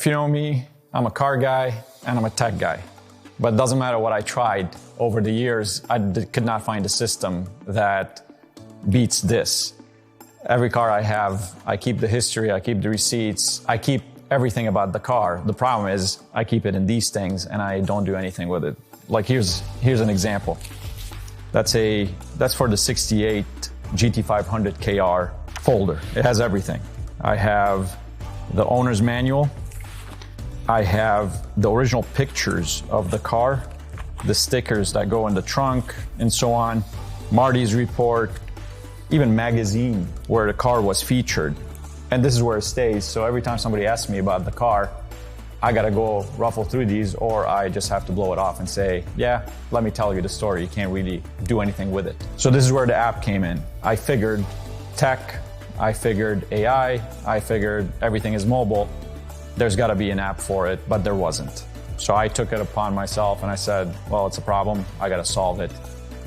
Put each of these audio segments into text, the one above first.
If you know me, I'm a car guy and I'm a tech guy. But it doesn't matter what I tried over the years, I could not find a system that beats this. Every car I have, I keep the history, I keep the receipts, I keep everything about the car. The problem is I keep it in these things and I don't do anything with it. Like here's an example. That's for the 68 GT500 KR folder. It has everything. I have the owner's manual. I have the original pictures of the car, the stickers that go in the trunk and so on, Marty's report, even magazine where the car was featured. And this is where it stays. So every time somebody asks me about the car, I gotta go ruffle through these, or I just have to blow it off and say, yeah, let me tell you the story. You can't really do anything with it. So this is where the app came in. I figured tech, I figured AI, I figured everything is mobile. There's gotta be an app for it, but there wasn't. So I took it upon myself and I said, well, it's a problem, I gotta solve it.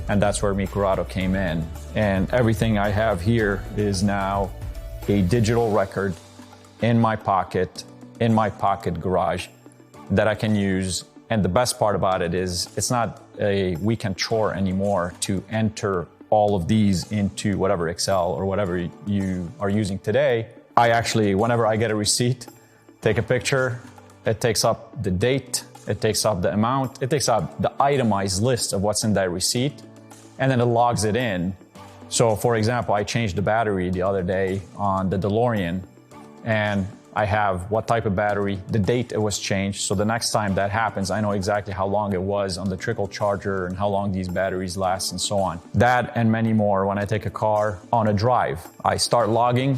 And that's where Micurato came in. And everything I have here is now a digital record in my pocket, in my PocketGarage that I can use. And the best part about it is it's not a weekend chore anymore to enter all of these into whatever Excel or whatever you are using today. I actually, whenever I get a receipt, take a picture, it takes up the date, it takes up the amount, it takes up the itemized list of what's in that receipt, and then it logs it in. So for example, I changed the battery the other day on the DeLorean, and I have what type of battery, the date it was changed, so the next time that happens, I know exactly how long it was on the trickle charger and how long these batteries last and so on. That and many more when I take a car on a drive. I start logging,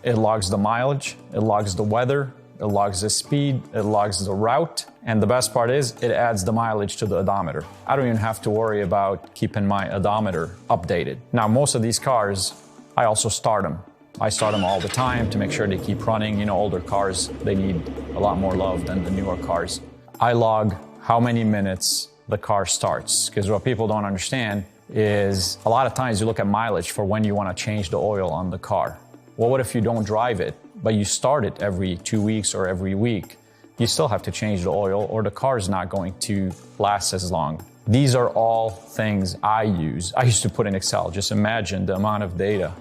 it logs the mileage, it logs the weather, it logs the speed, it logs the route, and the best part is it adds the mileage to the odometer. I don't even have to worry about keeping my odometer updated. Now, most of these cars, I also start them. I start them all the time to make sure they keep running. You know, older cars, they need a lot more love than the newer cars. I log how many minutes the car starts, because what people don't understand is a lot of times you look at mileage for when you want to change the oil on the car. Well, what if you don't drive it, but you start it every 2 weeks or every week? You still have to change the oil or the car is not going to last as long. These are all things I use. I used to put in Excel. Just imagine the amount of data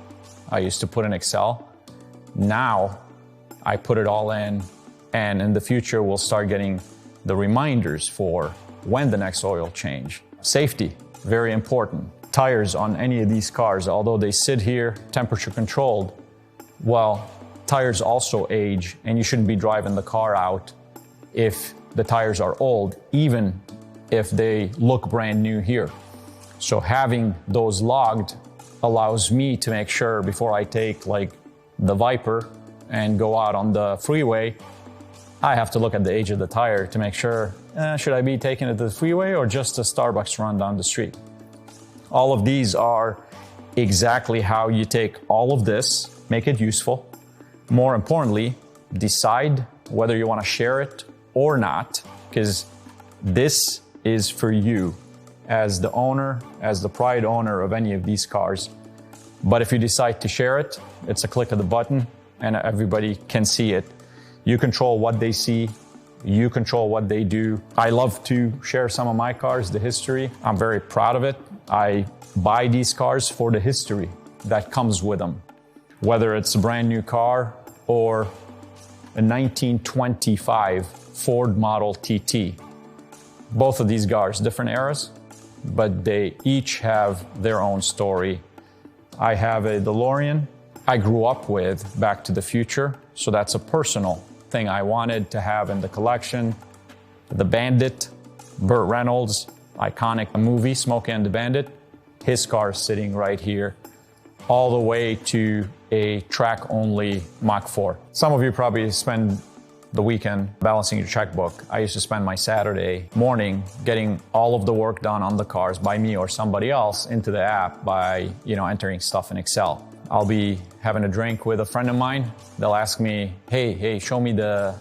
I used to put in Excel. Now I put it all in, and in the future we'll start getting the reminders for when the next oil change. Safety, very important. Tires on any of these cars, although they sit here temperature controlled, well, tires also age, and you shouldn't be driving the car out if the tires are old, even if they look brand new here. So having those logged allows me to make sure before I take like the Viper and go out on the freeway, I have to look at the age of the tire to make sure, should I be taking it to the freeway or just a Starbucks run down the street? All of these are exactly how you take all of this, make it useful. More importantly, decide whether you want to share it or not, because this is for you as the owner, as the pride owner of any of these cars. But if you decide to share it, it's a click of the button and everybody can see it. You control what they see, you control what they do. I love to share some of my cars, the history. I'm very proud of it. I buy these cars for the history that comes with them. Whether it's a brand new car or a 1925 Ford Model TT. Both of these cars, different eras, but they each have their own story. I have a DeLorean I grew up with, Back to the Future, so that's a personal thing I wanted to have in the collection. The Bandit, Burt Reynolds, iconic movie, Smokey and the Bandit, his car is sitting right here, all the way to a track-only Mach 4. Some of you probably spend the weekend balancing your checkbook. I used to spend my Saturday morning getting all of the work done on the cars by me or somebody else into the app by, entering stuff in Excel. I'll be having a drink with a friend of mine. They'll ask me, hey, show me the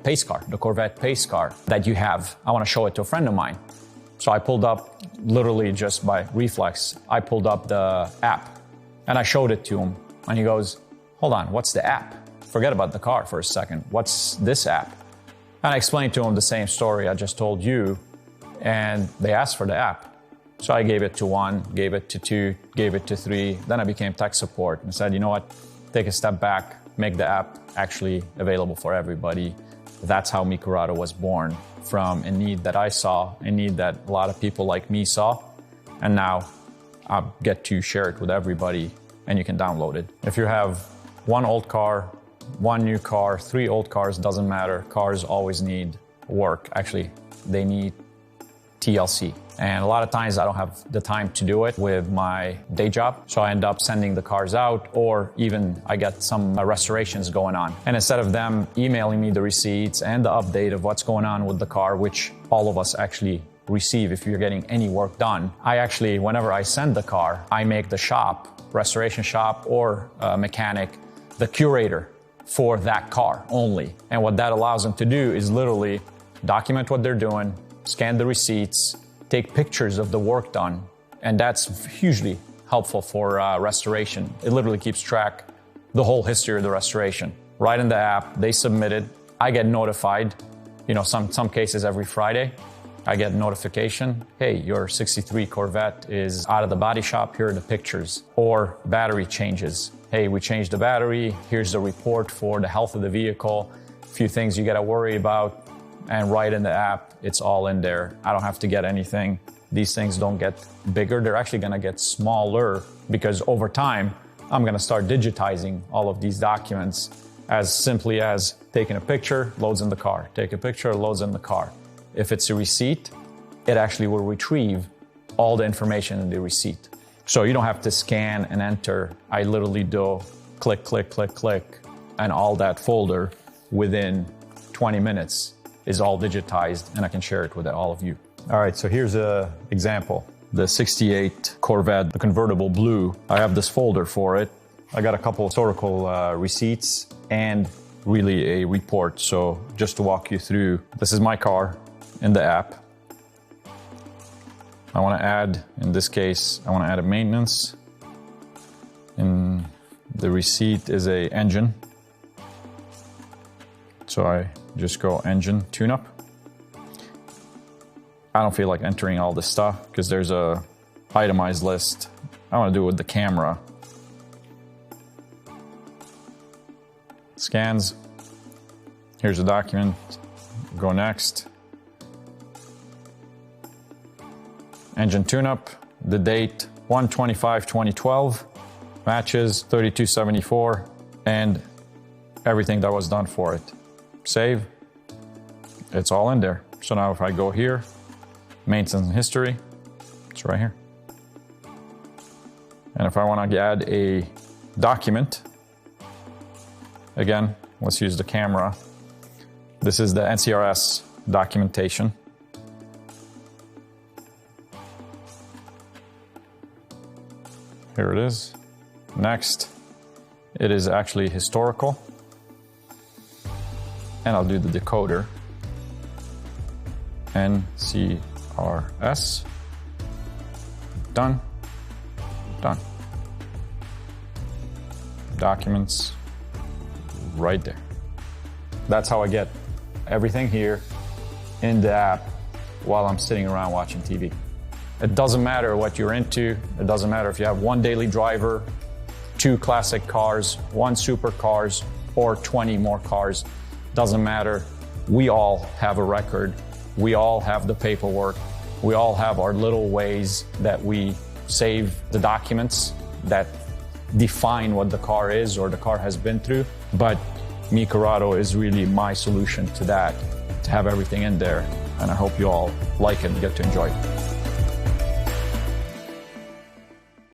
pace car, the Corvette pace car that you have. I want to show it to a friend of mine. So I pulled up, literally just by reflex, I pulled up the app and I showed it to him. And he goes, hold on, what's the app? Forget about the car for a second. What's this app? And I explained to them the same story I just told you, and they asked for the app. So I gave it to 1, gave it to 2, gave it to 3. Then I became tech support and said, you know what, take a step back, make the app actually available for everybody. That's how Micurato was born, from a need that I saw, a need that a lot of people like me saw. And now I get to share it with everybody, and you can download it. If you have 1 old car, 1 new car, 3 old cars, doesn't matter. Cars always need work. Actually, they need TLC. And a lot of times I don't have the time to do it with my day job. So I end up sending the cars out, or even I get some restorations going on. And instead of them emailing me the receipts and the update of what's going on with the car, which all of us actually receive if you're getting any work done, I actually, whenever I send the car, I make the shop, restoration shop or mechanic, the curator for that car only. And what that allows them to do is literally document what they're doing, scan the receipts, take pictures of the work done, and that's hugely helpful for restoration. It literally keeps track the whole history of the restoration. Right in the app, they submit it, I get notified. You know, some cases every Friday, I get notification, hey, your 63 Corvette is out of the body shop, here are the pictures. Or battery changes. Hey, we changed the battery, here's the report for the health of the vehicle, a few things you gotta worry about. And right in the app, it's all in there. I don't have to get anything. These things don't get bigger. They're actually gonna get smaller, because over time, I'm gonna start digitizing all of these documents as simply as taking a picture, loads in the car. Take a picture, loads in the car. If it's a receipt, it actually will retrieve all the information in the receipt. So you don't have to scan and enter. I literally do click, click, click, click, and all that folder within 20 minutes is all digitized, and I can share it with all of you. All right, so here's an example. The 68 Corvette, the convertible blue. I have this folder for it. I got a couple of historical receipts and really a report. So just to walk you through, this is my car in the app. I want to add, in this case, I want to add a maintenance. In the receipt is a engine. So I just go engine tune-up. I don't feel like entering all this stuff because there's a itemized list. I want to do it with the camera. Scans. Here's the document. Go next. Engine tune-up. The date 1/25/2012. Matches 3274, and everything that was done for it. Save. It's all in there. So now if I go here, maintenance history, it's right here. And if I want to add a document, again, let's use the camera. This is the NCRS documentation. Here it is. Next, it is actually historical. And I'll do the decoder. NCRS. Done. Done. Documents right there. That's how I get everything here in the app while I'm sitting around watching TV. It doesn't matter what you're into. It doesn't matter if you have 1 daily driver, 2 classic cars, 1 supercars, or 20 more cars. Doesn't matter. We all have a record. We all have the paperwork. We all have our little ways that we save the documents that define what the car is or the car has been through. But Micurato is really my solution to that, to have everything in there. And I hope you all like it and get to enjoy it.